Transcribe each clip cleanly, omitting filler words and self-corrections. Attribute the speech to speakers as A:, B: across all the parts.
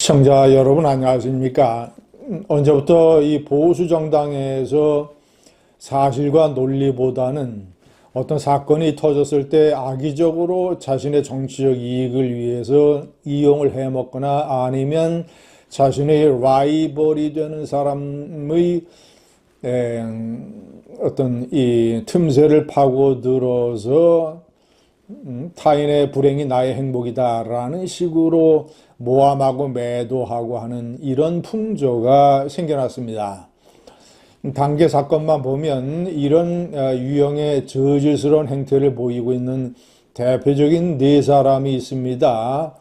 A: 시청자 여러분 안녕하십니까? 언제부터 이 보수 정당에서 사실과 논리보다는 어떤 사건이 터졌을 때 악의적으로 자신의 정치적 이익을 위해서 이용을 해먹거나 아니면 자신의 라이벌이 되는 사람의 어떤 이 틈새를 파고들어서 타인의 불행이 나의 행복이다라는 식으로 모함하고 매도하고 하는 이런 풍조가 생겨났습니다. 단계 사건만 보면 이런 유형의 저질스러운 행태를 보이고 있는 대표적인 네 사람이 있습니다.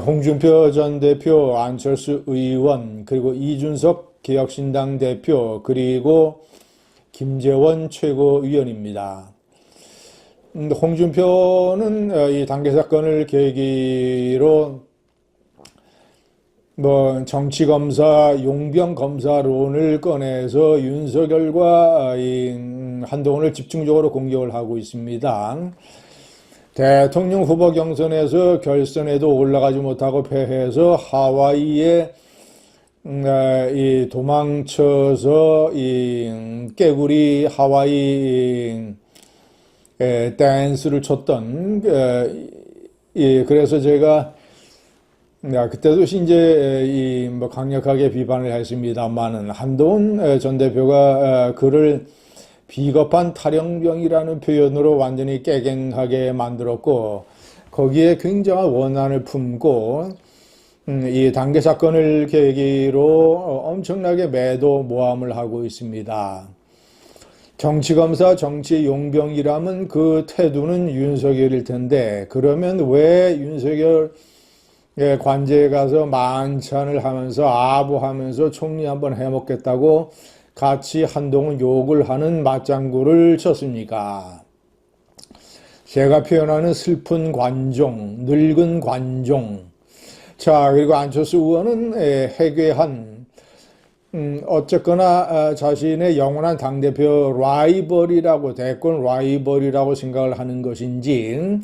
A: 홍준표 전 대표, 안철수 의원, 그리고 이준석 개혁신당 대표, 그리고 김재원 최고위원입니다. 홍준표는 이 단계 사건을 계기로 정치검사, 용병검사론을 꺼내서 윤석열과 한동훈을 집중적으로 공격을 하고 있습니다. 대통령 후보 경선에서 결선에도 올라가지 못하고 패해서 하와이에 도망쳐서 깨구리 하와이 댄스를 췄던 그래서 제가 그때도 이제 강력하게 비판을 했습니다만은 한동훈 전 대표가 그를 비겁한 탈영병이라는 표현으로 완전히 깨갱하게 만들었고 거기에 굉장한 원한을 품고 이 단계 사건을 계기로 엄청나게 매도 모함을 하고 있습니다. 정치검사, 정치용병이라면 그 태도는 윤석열일 텐데 그러면 왜 윤석열 관제에 가서 만찬을 하면서 아부하면서 총리 한번 해먹겠다고 같이 한동훈 욕을 하는 맞장구를 쳤습니까? 제가 표현하는 슬픈 관종, 늙은 관종. 자, 그리고 안철수 의원은 해괴한 어쨌거나 자신의 영원한 당대표 라이벌이라고 대권 라이벌이라고 생각을 하는 것인지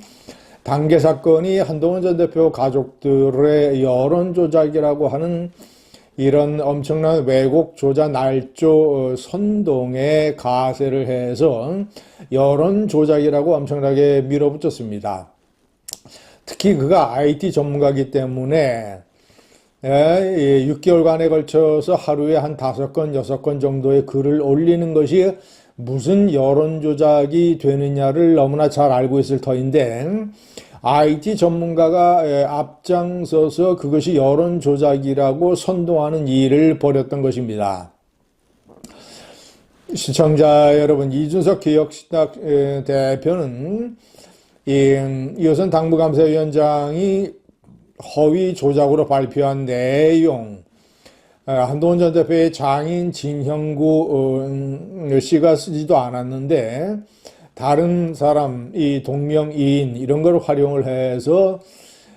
A: 단계 사건이 한동훈 전 대표 가족들의 여론 조작이라고 하는 이런 엄청난 왜곡 조작 날조 선동에 가세를 해서 여론 조작이라고 엄청나게 밀어붙였습니다. 특히 그가 IT 전문가이기 때문에 6개월간에 걸쳐서 하루에 한 5건, 6건 정도의 글을 올리는 것이 무슨 여론 조작이 되느냐를 너무나 잘 알고 있을 터인데 IT 전문가가 앞장서서 그것이 여론 조작이라고 선동하는 일을 벌였던 것입니다. 시청자 여러분, 이준석 개혁신당 대표는 이호선 당무감사위원장이 허위 조작으로 발표한 내용, 한동훈 전 대표의 장인 진형구 씨가 쓰지도 않았는데 다른 사람, 이 동명이인 이런 걸 활용을 해서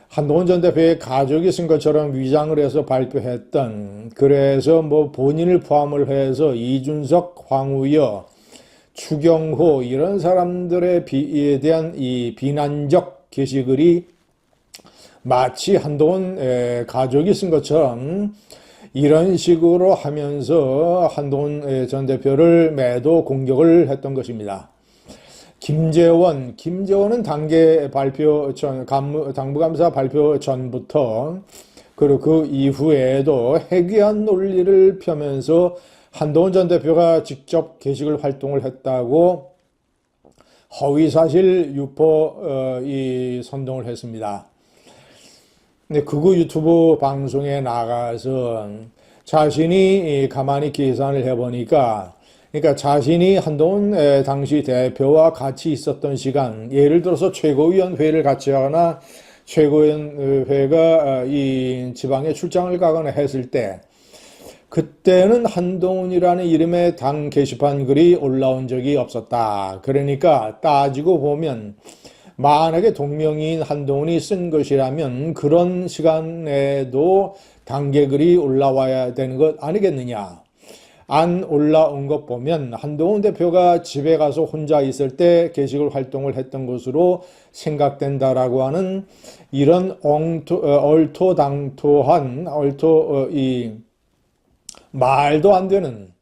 A: 한동훈 전 대표의 가족이 쓴 것처럼 위장을 해서 발표했던, 그래서 본인을 포함을 해서 이준석, 황우여, 추경호 이런 사람들에 대한 이 비난적 게시글이 마치 한동훈 가족이 쓴 것처럼 이런 식으로 하면서 한동훈 전 대표를 매도 공격을 했던 것입니다. 김재원은 당계 발표 전, 당부감사 발표 전부터 그리고 그 이후에도 해괴한 논리를 펴면서 한동훈 전 대표가 직접 게시글 활동을 했다고 허위사실 유포 선동을 했습니다. 근데 극우 유튜브 방송에 나가서 자신이 가만히 계산을 해보니까 그러니까 자신이 한동훈 당시 대표와 같이 있었던 시간, 예를 들어서 최고위원회를 같이 하거나 최고위원회가 이 지방에 출장을 가거나 했을 때 그때는 한동훈이라는 이름의 당 게시판 글이 올라온 적이 없었다. 그러니까 따지고 보면 만약에 동명이인 한동훈이 쓴 것이라면 그런 시간에도 단계글이 올라와야 되는 것 아니겠느냐. 안 올라온 것 보면 한동훈 대표가 집에 가서 혼자 있을 때 게시글 활동을 했던 것으로 생각된다라고 하는 이런 얼토당토한 이 말도 안 되는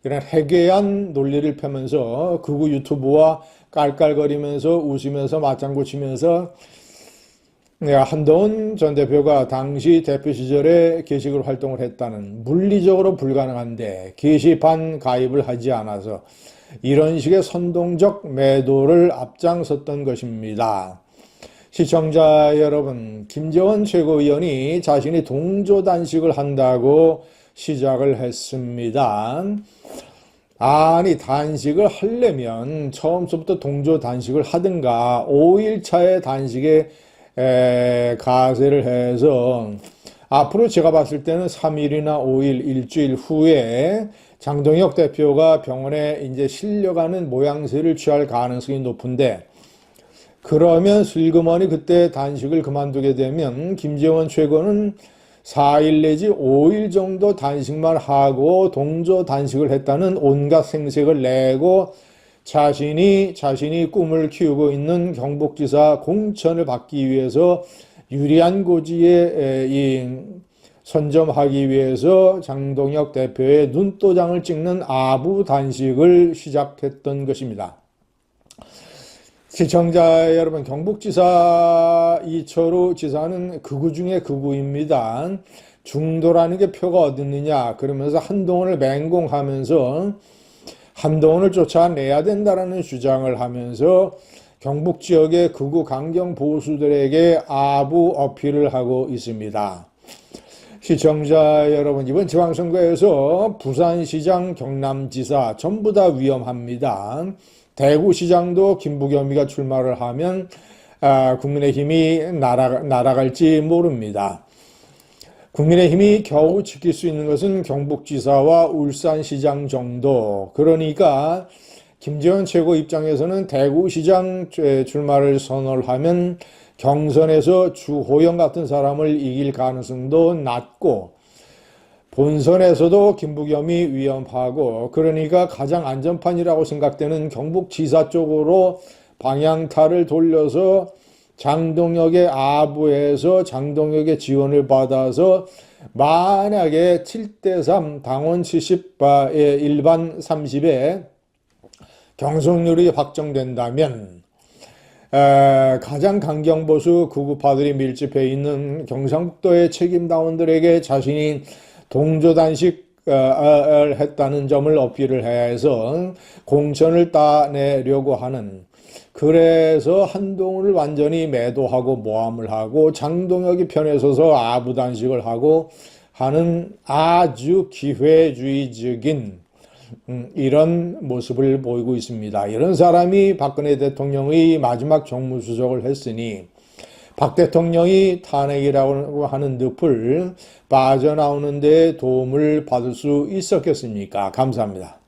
A: 이런 해괴한 논리를 펴면서 극우 유튜브와 깔깔거리면서 웃으면서 맞장구 치면서 한동훈 전 대표가 당시 대표 시절에 게시글 활동을 했다는 물리적으로 불가능한데 게시판 가입을 하지 않아서 이런 식의 선동적 매도를 앞장섰던 것입니다. 시청자 여러분, 김재원 최고위원이 자신이 동조 단식을 한다고 시작을 했습니다. 아니, 단식을 하려면 처음부터 동조 단식을 하든가 5일차의 단식에 가세를 해서 앞으로 제가 봤을 때는 3일이나 5일, 일주일 후에 장동혁 대표가 병원에 이제 실려가는 모양새를 취할 가능성이 높은데, 그러면 슬그머니 그때 단식을 그만두게 되면 김재원 최고는 4일 내지 5일 정도 단식만 하고 동조 단식을 했다는 온갖 생색을 내고 자신이 꿈을 키우고 있는 경북지사 공천을 받기 위해서 유리한 고지에 선점하기 위해서 장동혁 대표의 눈도장을 찍는 아부 단식을 시작했던 것입니다. 시청자 여러분, 경북지사 이철우 지사는 극우 중에 극우입니다. 중도라는 게 표가 어디 있느냐 그러면서 한동훈을 맹공하면서 한동훈을 쫓아내야 된다라는 주장을 하면서 경북 지역의 극우 강경 보수들에게 아부 어필을 하고 있습니다. 시청자 여러분, 이번 지방선거에서 부산시장, 경남지사 전부 다 위험합니다. 대구시장도 김부겸이가 출마를 하면 국민의힘이 날아갈지 모릅니다. 국민의힘이 겨우 지킬 수 있는 것은 경북지사와 울산시장 정도. 그러니까 김재원 최고 입장에서는 대구시장 출마를 선언을 하면 경선에서 주호영 같은 사람을 이길 가능성도 낮고, 본선에서도 김부겸이 위험하고, 그러니까 가장 안전판이라고 생각되는 경북지사 쪽으로 방향타를 돌려서 장동혁의 아부에서 장동혁의 지원을 받아서 만약에 7대3 당원 70에 일반 30에 경선률이 확정된다면 가장 강경보수 극우파들이 밀집해 있는 경상북도의 책임당원들에게 자신이 동조단식을 했다는 점을 어필을 해서 공천을 따내려고 하는, 그래서 한동훈을 완전히 매도하고 모함을 하고 장동혁이 편에 서서 아부단식을 하고 하는 아주 기회주의적인 이런 모습을 보이고 있습니다. 이런 사람이 박근혜 대통령의 마지막 정무수석을 했으니 박 대통령이 탄핵이라고 하는 늪을 빠져나오는 데 도움을 받을 수 있었겠습니까? 감사합니다.